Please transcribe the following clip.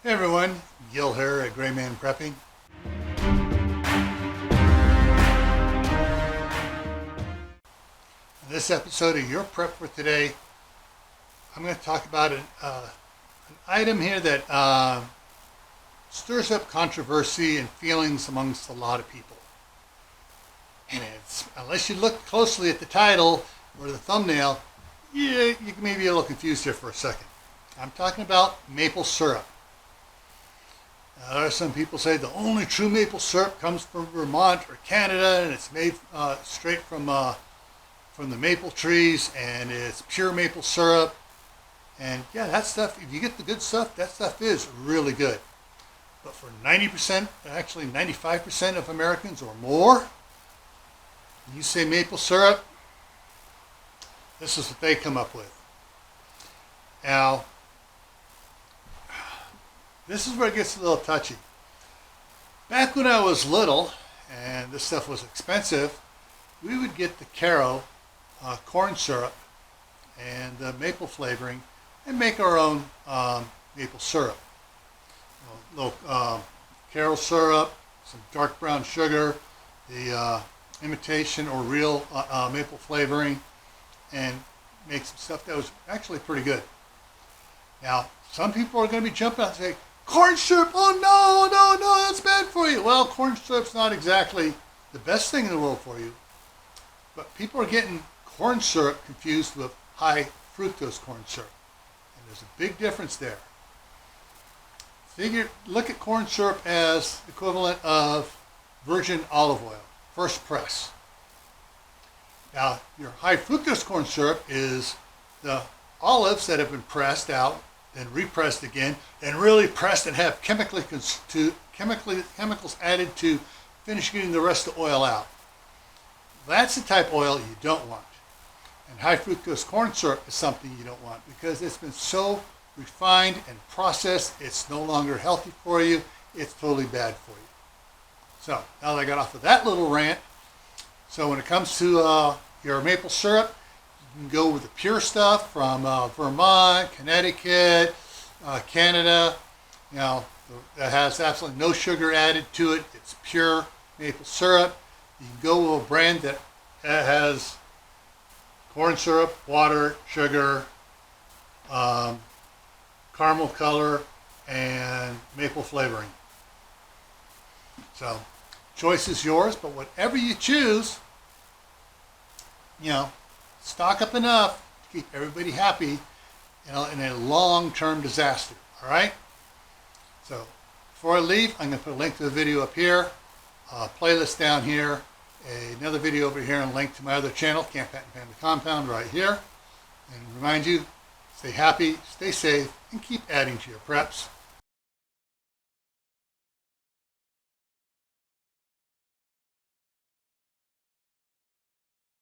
Hey everyone, Gil here at graymanprepping. In this episode of Your Prep for Today, I'm going to talk about an item here that stirs up controversy and feelings amongst a lot of people. And it's, unless you look closely at the title or the thumbnail, you may be a little confused here for a second. I'm talking about maple syrup. There are some people say the only true maple syrup comes from Vermont or Canada, and it's made straight from the maple trees, and it's pure maple syrup. And yeah, that stuff, if you get the good stuff, that stuff is really good. But for 90%, actually 95% of Americans or more, when you say maple syrup, this is what they come up with. Now, this is where it gets a little touchy. Back when I was little, and this stuff was expensive, we would get the Caro corn syrup and the maple flavoring and make our own maple syrup. A little Caro syrup, some dark brown sugar, the imitation or real maple flavoring, and make some stuff that was actually pretty good. Now, some people are going to be jumping out and saying, corn syrup, oh no, that's bad for you. Well, corn syrup's not exactly the best thing in the world for you, but people are getting corn syrup confused with high fructose corn syrup, and there's a big difference there. Look at corn syrup as equivalent of virgin olive oil, first press. Now, your high fructose corn syrup is the olives that have been pressed out, then repressed again, and really pressed and have chemicals added to finish getting the rest of the oil out. That's the type of oil you don't want. And high fructose corn syrup is something you don't want because it's been so refined and processed, it's no longer healthy for you. It's totally bad for you. So now that I got off of that little rant, so when it comes to your maple syrup, you can go with the pure stuff from Vermont, Connecticut, Canada. You know, that has absolutely no sugar added to it. It's pure maple syrup. You can go with a brand that has corn syrup, water, sugar, caramel color, and maple flavoring. So, choice is yours, but whatever you choose, you know, stock up enough to keep everybody happy in a long-term disaster, all right? So before I leave, I'm going to put a link to the video up here, a playlist down here, another video over here, and a link to my other channel, Camp Pat and Family Compound, right here. And remind you, stay happy, stay safe, and keep adding to your preps.